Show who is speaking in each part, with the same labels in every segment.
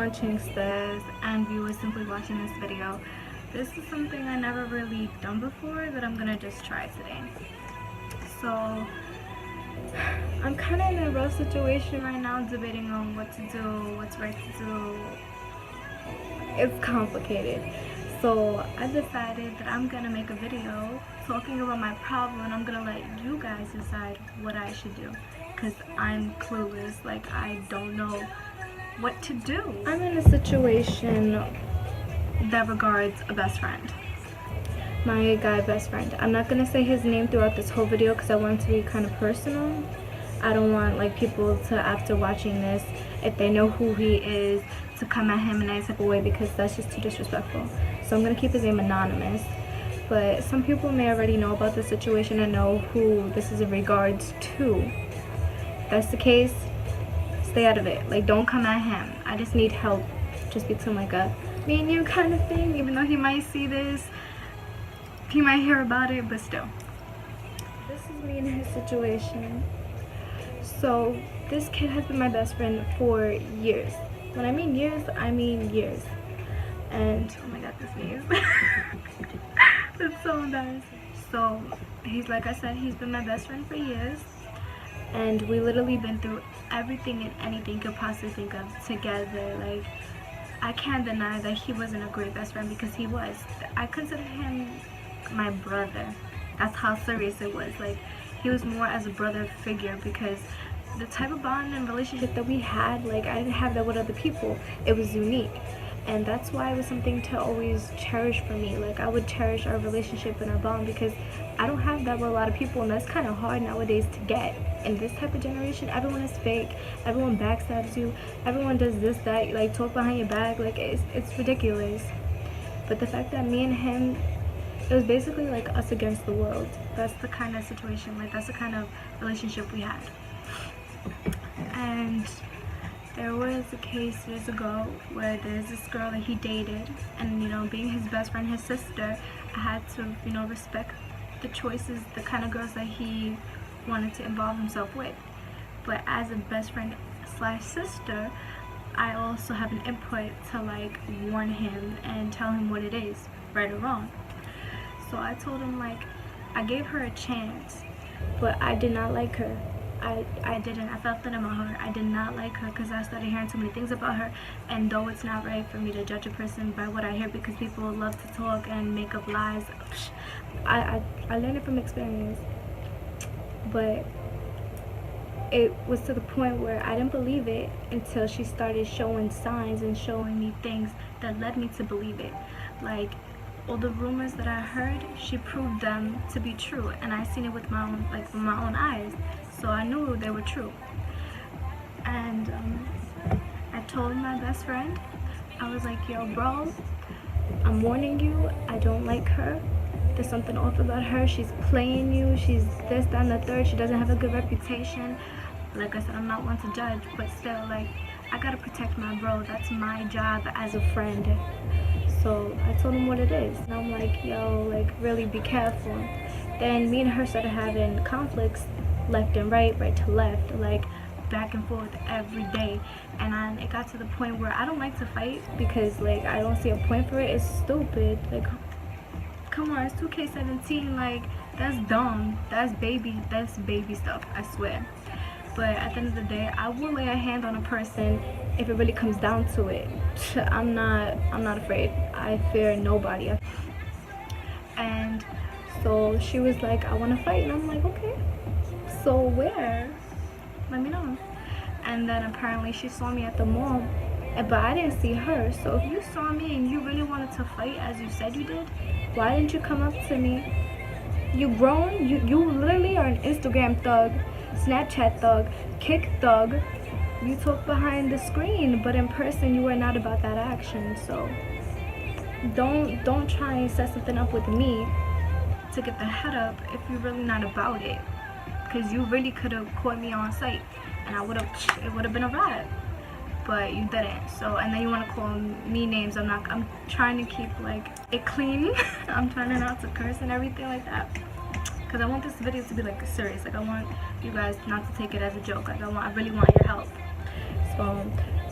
Speaker 1: much Inkstas and viewers simply watching this video. This is something I never really done before that I'm gonna just try today. So I'm kind of in a rough situation right now, debating on what to do, what's right to do. It's complicated. So I decided that I'm gonna make a video talking about my problem, and I'm gonna let you guys decide what I should do, because I'm clueless. Like, I don't know what to do. I'm in a situation that regards a best friend, my guy best friend. I'm not gonna say his name throughout this whole video because I want it to be kind of personal. I don't want like people to, after watching this, if they know who he is, to come at him in any type of way, because that's just too disrespectful. So I'm gonna keep his name anonymous, but some people may already know about the situation and know who this is in regards to. If that's the case, stay out of it. Like, don't come at him. I just need help, just between like a me and you kind of thing, even though he might see this, he might hear about it, but still. This is me and his situation. So this kid has been my best friend for years. When I mean years, I mean years. And oh my god, this sneeze. It's so embarrassing. So he's, like I said, he's been my best friend for years, and we literally been through everything and anything you could possibly think of together. Like, I can't deny that he wasn't a great best friend, because he was. I consider him my brother. That's how serious it was. Like, he was more as a brother figure, because the type of bond and relationship that we had, like, I didn't have that with other people. It was unique, and that's why it was something to always cherish for me. Like, I would cherish our relationship and our bond, because I don't have that with a lot of people, and that's kind of hard nowadays to get. In this type of generation, everyone is fake, everyone backstabs you, everyone does this, that, like, talk behind your back. Like, it's ridiculous. But the fact that me and him, it was basically like us against the world. That's the kind of situation, like, that's the kind of relationship we had. And there was a case years ago where there's this girl that he dated, and, you know, being his best friend, his sister, I had to, you know, respect the choices, the kind of girls that he wanted to involve himself with. But as a best friend slash sister, I also have an input to, like, warn him and tell him what it is, right or wrong. So I told him, like, I gave her a chance, but I did not like her. I didn't. I felt that in my heart. I did not like her, because I started hearing too many things about her. And though it's not right for me to judge a person by what I hear, because people love to talk and make up lies, I learned it from experience. But it was to the point where I didn't believe it until she started showing signs and showing me things that led me to believe it. Like, all the rumors that I heard, she proved them to be true, and I seen it with my own, like, with my own eyes. So I knew they were true. And I told my best friend, I was like, yo, bro, I'm warning you, I don't like her. There's something off about her. She's playing you. She's this, that, and the third. She doesn't have a good reputation. Like I said, I'm not one to judge, but still, like, I gotta protect my bro. That's my job as a friend. So I told him what it is, and I'm like, yo, like, really be careful. Then me and her started having conflicts, left and right, right to left, like, back and forth every day. And it got to the point where I don't like to fight, because, like, I don't see a point for it. It's stupid. Like, come on, it's 2K17. Like, that's dumb. That's baby stuff, I swear. But at the end of the day, I will lay a hand on a person if it really comes down to it. I'm not afraid. I fear nobody. And so she was like, I want to fight, and I'm like, okay, so where? Let me know. And then apparently she saw me at the mall, but I didn't see her. So if you saw me and you really wanted to fight as you said you did, why didn't you come up to me? You grown, you literally are an Instagram thug, Snapchat thug, Kick thug. You talk behind the screen, but in person you are not about that action. So don't try and set something up with me to get the head up if you're really not about it, because you really could have caught me on sight, and it would have been a wrap. But you didn't. So, and then you want to call me names. I'm trying to keep, like, it clean. I'm trying not to curse and everything like that, because I want this video to be, like, serious. Like, I want you guys not to take it as a joke. Like, I really want your help. So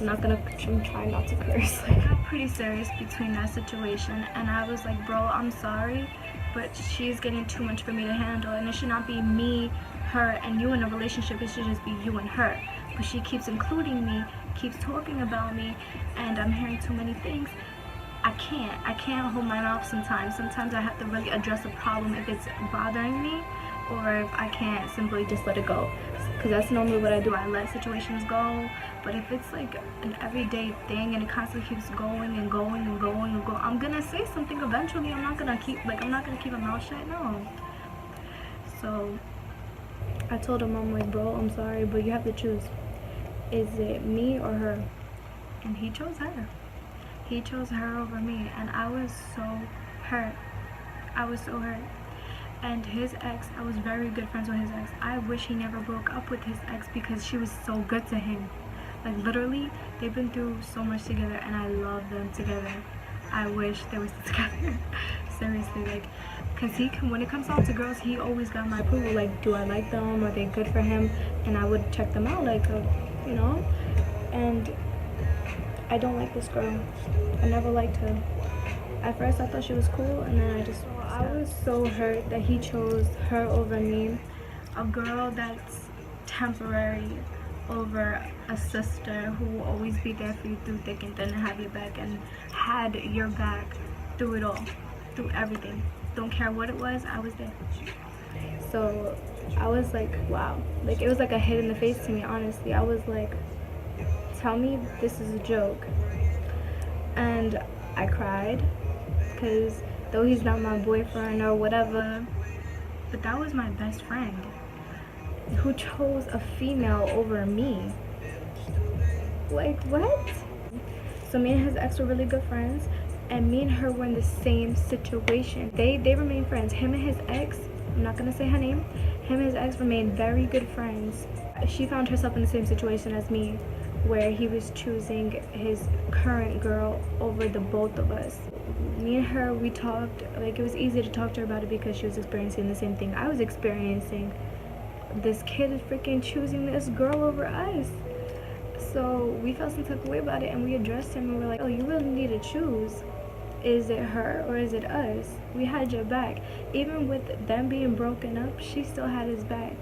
Speaker 1: I'm trying not to curse. Like, I got pretty serious between that situation, and I was like, bro, I'm sorry, but she's getting too much for me to handle, and it should not be me, her, and you in a relationship. It should just be you and her. But she keeps including me, keeps talking about me, and I'm hearing too many things. I can't hold my mouth sometimes. Sometimes I have to really address a problem if it's bothering me, or if I can't simply just let it go. Because that's normally what I do. I let situations go. But if it's like an everyday thing and it constantly keeps going and going and going and going, I'm gonna say something eventually. I'm not gonna keep my mouth shut. No. So I told him, I'm like, bro, I'm sorry, but you have to choose. Is it me or her? And he chose her. He chose her over me, and I was so hurt. And his ex, I was very good friends with his ex. I wish he never broke up with his ex because she was so good to him. Like, literally, they've been through so much together, and I love them together. I wish they were still together. Seriously, like, because when it comes down to girls, he always got my approval. Like, do I like them? Are they good for him? And I would check them out, like, you know? And I don't like this girl. I never liked her. At first I thought she was cool, and then I was so hurt that he chose her over me. A girl that's temporary over a sister who will always be there for you through thick and thin and have your back, and had your back through it all, through everything. Don't care what it was, I was there. So I was like, wow. Like, it was like a hit in the face to me, honestly. I was like, tell me this is a joke. And I cried, because though he's not my boyfriend or whatever, but that was my best friend who chose a female over me. Like, what? So me and his ex were really good friends, and me and her were in the same situation. They remained friends. Him and his ex, I'm not gonna say her name, him and his ex remained very good friends. She found herself in the same situation as me, where he was choosing his current girl over the both of us. Me and her, we talked. Like, it was easy to talk to her about it because she was experiencing the same thing I was experiencing. This kid is freaking choosing this girl over us. So we felt some type of way about it, and we addressed him, and we're like, oh, you really need to choose. Is it her or is it us? We had your back. Even with them being broken up, she still had his back.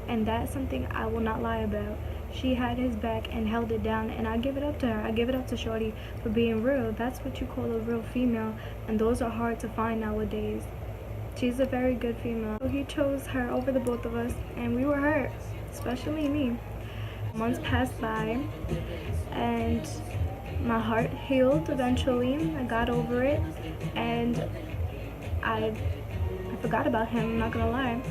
Speaker 1: And that's something I will not lie about. She had his back and held it down, and I give it up to her. I give it up to Shorty for being real. That's what you call a real female, and those are hard to find nowadays. She's a very good female. So he chose her over the both of us, and we were hurt, especially me. Months passed by, and my heart healed eventually. I got over it, and I forgot about him, I'm not gonna lie.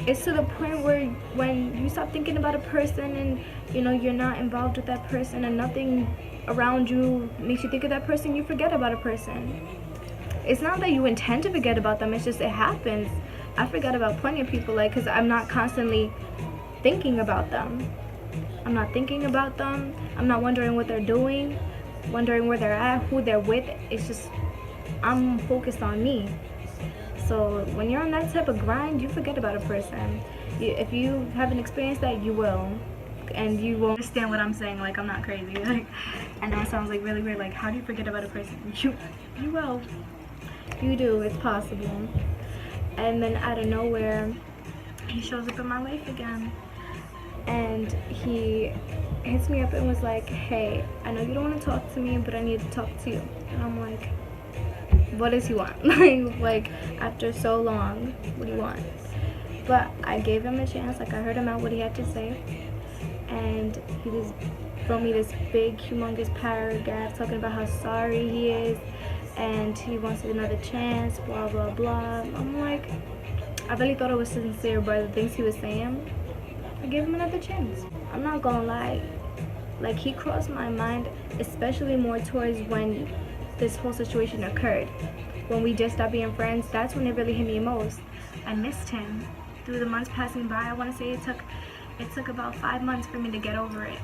Speaker 1: It's to the point where when you stop thinking about a person, and you're not involved with that person, and nothing around you makes you think of that person, you forget about a person. It's not that you intend to forget about them, it's just it happens. I forgot about plenty of people, like, because I'm not constantly thinking about them. I'm not thinking about them. I'm not wondering what they're doing, wondering where they're at, who they're with. It's just I'm focused on me. So when you're on that type of grind, you forget about a person. If you haven't experienced that, you will. And you won't understand what I'm saying. Like, I'm not crazy. Like, I know it sounds like really weird. Like, how do you forget about a person? You will. You do. It's possible. And then out of nowhere, he shows up in my life again. And he hits me up and was like, hey, I know you don't want to talk to me, but I need to talk to you. And I'm like, what does he want? like after so long, what do you want? But I gave him a chance. Like, I heard him out what he had to say, and he just wrote me this big humongous paragraph talking about how sorry he is and he wants another chance, blah blah blah. I'm like, I really thought it was sincere, but the things he was saying, I gave him another chance. I'm not gonna lie, like, he crossed my mind, especially more towards when this whole situation occurred. When we just stopped being friends, that's when it really hit me most. I missed him. Through the months passing by, I want to say it took about 5 months for me to get over it.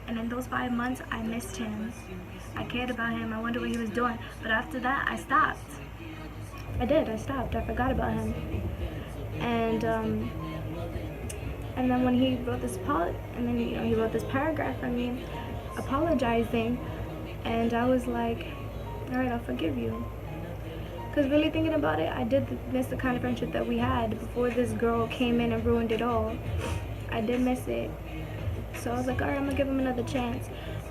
Speaker 1: And in those 5 months, I missed him. I cared about him. I wondered what he was doing. But after that, I stopped. I stopped. I forgot about him. And then when he wrote this he wrote this paragraph for me, apologizing, and I was like, alright, I'll forgive you. Because really thinking about it, I did miss the kind of friendship that we had before this girl came in and ruined it all. I did miss it. So I was like, alright, I'm gonna give him another chance.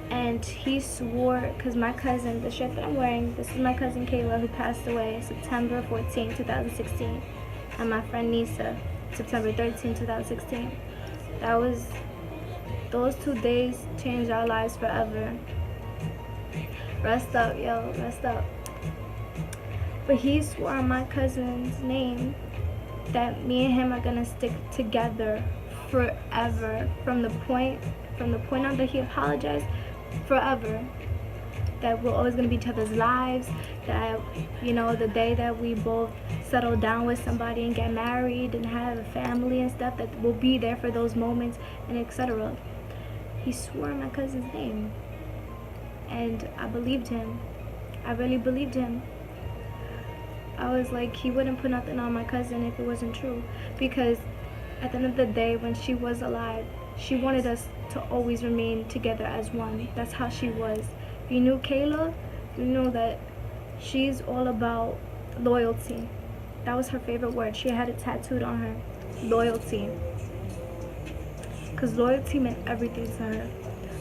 Speaker 1: And he swore, because my cousin, the shirt that I'm wearing, this is my cousin Kayla, who passed away September 14, 2016. And my friend Nisa, September 13, 2016. Those 2 days changed our lives forever. Rest up, yo, rest up. But he swore on my cousin's name that me and him are gonna stick together forever. From the point on that he apologized, forever. That we're always gonna be each other's lives. That, you know, the day that we both settle down with somebody and get married and have a family and stuff, that we'll be there for those moments and etc. He swore on my cousin's name, and I believed him. I really believed him. I was like, he wouldn't put nothing on my cousin if it wasn't true. Because at the end of the day, when she was alive, she wanted us to always remain together as one. That's how she was. If you knew Kayla, you know that she's all about loyalty. That was her favorite word. She had it tattooed on her. Loyalty. Because loyalty meant everything to her.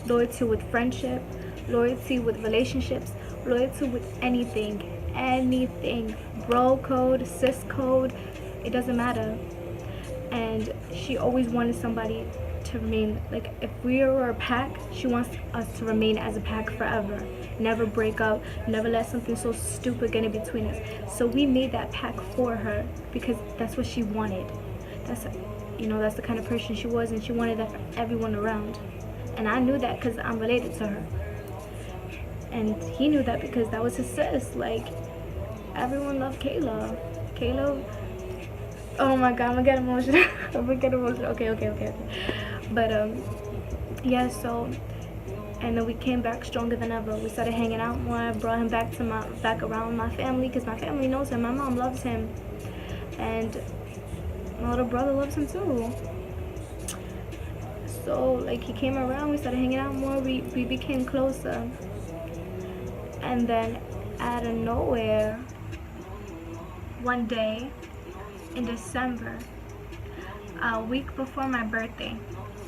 Speaker 1: Loyalty with friendship, loyalty with relationships, loyalty with anything. Anything. Bro code, sis code, it doesn't matter. And she always wanted somebody to remain, like, if we were a pack, she wants us to remain as a pack forever. Never break up, never let something so stupid get in between us. So we made that pack for her because that's what she wanted. That's, you know, that's the kind of person she was, and she wanted that for everyone around. And I knew that because I'm related to her. And he knew that because that was his sis. Like, everyone loved Kayla. Kayla, oh my god, I'm gonna get emotional. I'm gonna get emotional. Okay. But yeah, so, and then we came back stronger than ever. We started hanging out more. I brought him back around my family, because my family knows him. My mom loves him, and my little brother loves him too. So like, he came around, we started hanging out more, we became closer. And then out of nowhere, one day in December, a week before my birthday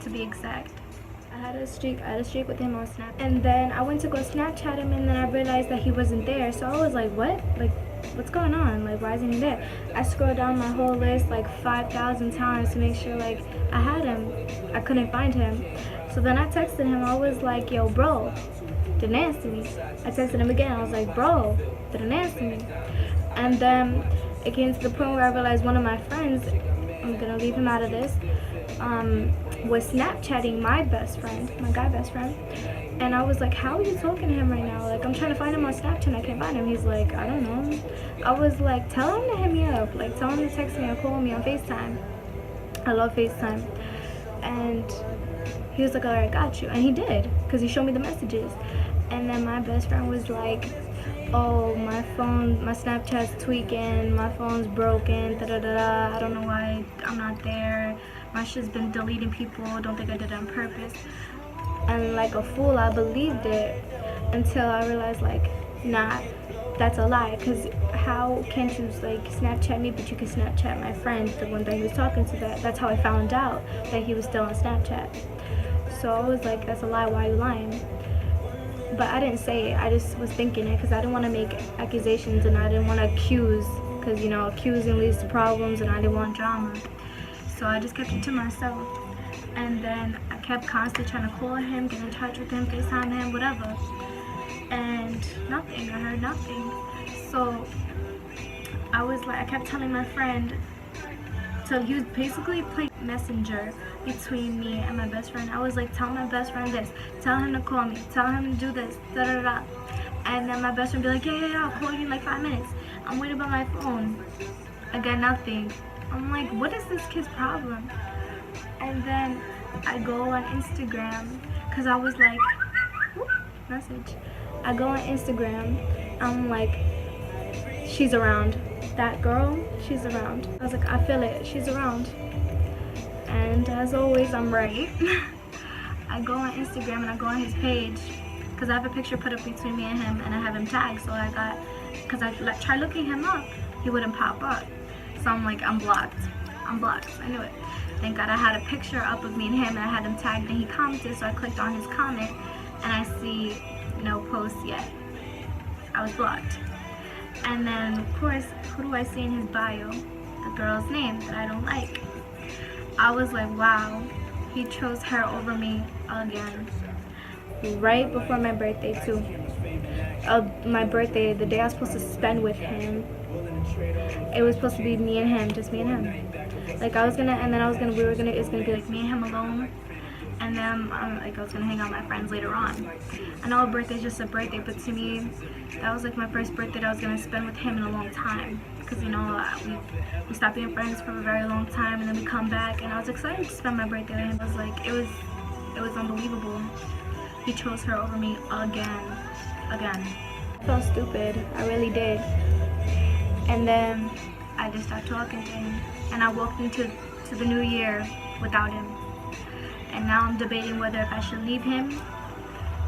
Speaker 1: to be exact, I had a streak with him on Snap. And then I went to go Snapchat him, and then I realized that he wasn't there. So I was like, what? Like, what's going on? Like, why isn't he there? I scrolled down my whole list like 5,000 times to make sure like I had him. I couldn't find him. So then I texted him. I was like, yo, bro, didn't answer me. I texted him again. I was like, bro, didn't answer me. And then it came to the point where I realized one of my friends, I'm gonna leave him out of this, was Snapchatting my best friend, my guy best friend. And I was like, how are you talking to him right now? Like, I'm trying to find him on Snapchat and I can't find him. He's like, I don't know. I was like, tell him to hit me up. Like, tell him to text me or call me on FaceTime. I love FaceTime. And he was like, alright, got you. And he did, because he showed me the messages. And then my best friend was like, oh, my phone, my Snapchat's tweaking, my phone's broken, I don't know why I'm not there. My shit's been deleting people, don't think I did it on purpose. And like a fool, I believed it until I realized, like, nah, that's a lie. Because how can't you like Snapchat me, but you can Snapchat my friend, the one that he was talking to? That's how I found out that he was still on Snapchat. So I was like, that's a lie, why are you lying? But I didn't say it, I just was thinking it, because I didn't want to make accusations and I didn't want to accuse, because, you know, accusing leads to problems and I didn't want drama. So I just kept it to myself. And then I kept constantly trying to call him, get in touch with him, FaceTime him, whatever. And nothing, I heard nothing. So I was like, I kept telling my friend, so he was basically playing messenger between me and my best friend. I was like, tell my best friend this, tell him to call me, tell him to do this, da-da-da. And then my best friend would be like, yeah, I'll call you in like 5 minutes. I'm waiting by my phone. I got nothing. I'm like, what is this kid's problem? And then I go on Instagram, because I was like, whoop, message. I go on Instagram, I'm like, she's around. That girl, she's around. I was like, I feel it, she's around. And as always, I'm right. I go on Instagram and I go on his page because I have a picture put up between me and him, and I have him tagged. So I got, because I tried looking him up, he wouldn't pop up. So I'm like, I'm blocked. I'm blocked. I knew it. Thank God I had a picture up of me and him, and I had him tagged, and he commented. So I clicked on his comment, and I see no post yet. I was blocked. And then, of course, who do I see in his bio? The girl's name that I don't like. I was like, wow, he chose her over me again. Right before my birthday, too. My birthday, the day I was supposed to spend with him, it was supposed to be me and him, just me and him. Like, I was gonna, and then I was gonna, it's gonna be like me and him alone. And then like I was gonna hang out with my friends later on. I know a birthday's just a birthday, but to me, that was like my first birthday that I was gonna spend with him in a long time. Because you know, we stopped being friends for a very long time, and then we come back, and I was excited to spend my birthday with him. I was like, it was unbelievable. He chose her over me again. I felt stupid. I really did. And then I just stopped talking to him, and I walked into the new year without him. And now I'm debating whether if I should leave him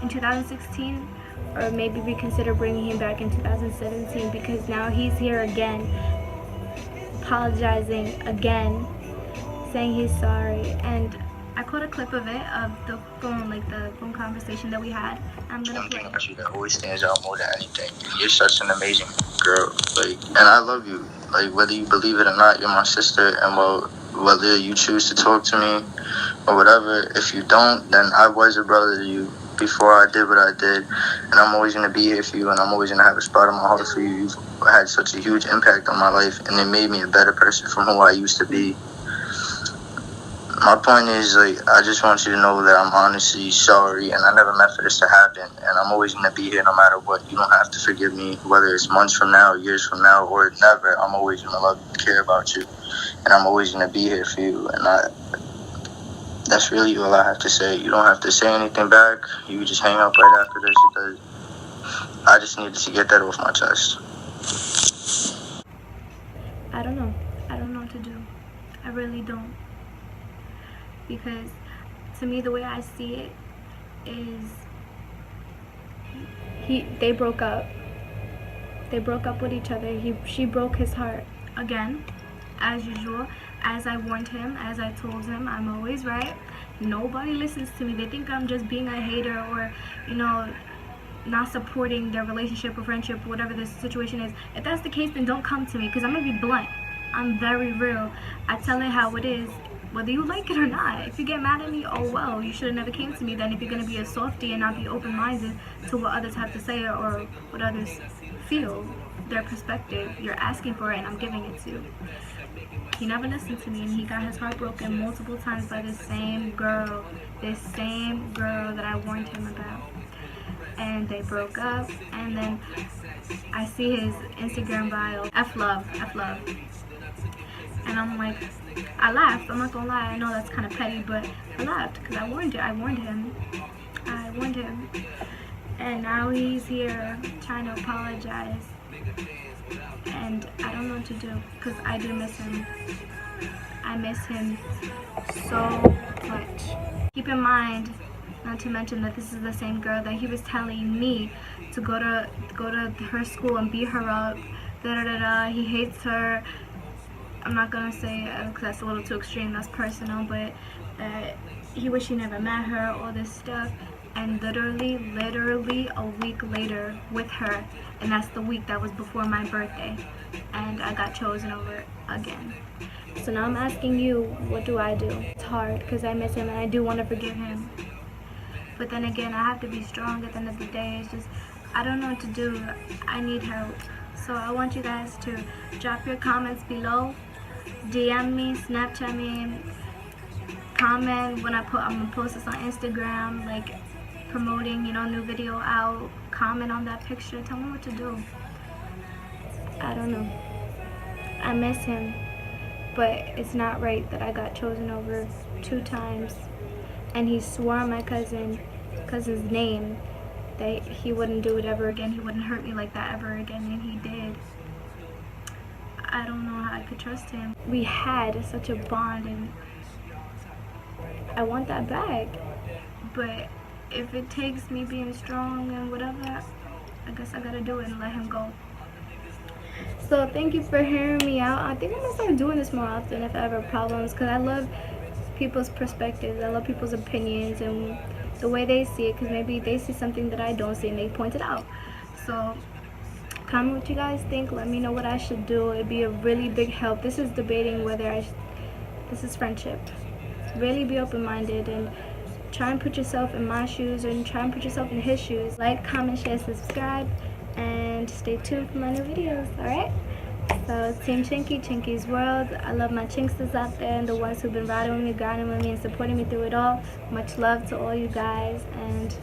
Speaker 1: in 2016 or maybe reconsider bringing him back in 2017, because now he's here again, apologizing again, saying he's sorry. And I caught a clip of it, of the phone conversation that we had. I'm gonna play.
Speaker 2: Something about you that always stands out more than anything. You're such an amazing girl, and I love you. Whether you believe it or not, you're my sister, and whether you choose to talk to me or whatever, if you don't, then I was a brother to you before I did what I did, and I'm always going to be here for you, and I'm always going to have a spot in my heart for you. You've had such a huge impact on my life, and it made me a better person from who I used to be. My point is, I just want you to know that I'm honestly sorry, and I never meant for this to happen, and I'm always going to be here no matter what. You don't have to forgive me, whether it's months from now, years from now, or never. I'm always going to love you and care about you, and I'm always going to be here for you, and that's really all I have to say. You don't have to say anything back. You can just hang up right after this, because I just needed to get that off my chest.
Speaker 1: I don't know. I don't know what to do. I really don't. Because to me, the way I see it is they broke up. They broke up with each other. She broke his heart again, as usual. As I warned him, as I told him, I'm always right. Nobody listens to me. They think I'm just being a hater, or not supporting their relationship or friendship, whatever the situation is. If that's the case, then don't come to me, because I'm gonna be blunt. I'm very real. I tell it how it is, whether you like it or not. If you get mad at me, oh well, you should have never came to me then, if you're going to be a softie and not be open-minded to what others have to say or what others feel, their perspective. You're asking for it, and I'm giving it to you. He never listened to me, and he got his heart broken multiple times by this same girl that I warned him about. And they broke up, and then I see his Instagram bio, F love. And I'm like, I laughed. I'm not gonna lie. I know that's kind of petty, but I laughed because I warned him. And now he's here trying to apologize. And I don't know what to do, because I do miss him. I miss him so much. Keep in mind, not to mention that this is the same girl that he was telling me to go to her school and beat her up. He hates her. I'm not gonna say it because that's a little too extreme, that's personal, but he wished he never met her, all this stuff. And literally a week later with her, and that's the week that was before my birthday, and I got chosen over again. So now I'm asking you, what do I do? It's hard because I miss him and I do want to forgive him, but then again, I have to be strong at the end of the day. It's just, I don't know what to do. I need help. So I want you guys to drop your comments below, DM me, Snapchat me, comment when I'm gonna post this on Instagram, like promoting, new video out. Comment on that picture. Tell me what to do. I don't know. I miss him, but it's not right that I got chosen over 2 times, and he swore on my cousin's name that he wouldn't do it ever again. He wouldn't hurt me like that ever again, and he did. I don't know how I could trust him. We had such a bond, and I want that back. But if it takes me being strong and whatever, I guess I gotta do it and let him go. So thank you for hearing me out. I think I'm gonna start doing this more often if I have problems, because I love people's perspectives. I love people's opinions and the way they see it, because maybe they see something that I don't see and they point it out. So comment what you guys think. Let me know what I should do. It'd be a really big help. This is debating whether this is friendship. Really be open-minded and try and put yourself in my shoes and try and put yourself in his shoes. Like, comment, share, subscribe, and stay tuned for my new videos. Alright? So Team Chinky, Chinky's World. I love my chinksters out there and the ones who've been riding with me, grinding with me, and supporting me through it all. Much love to all you guys, and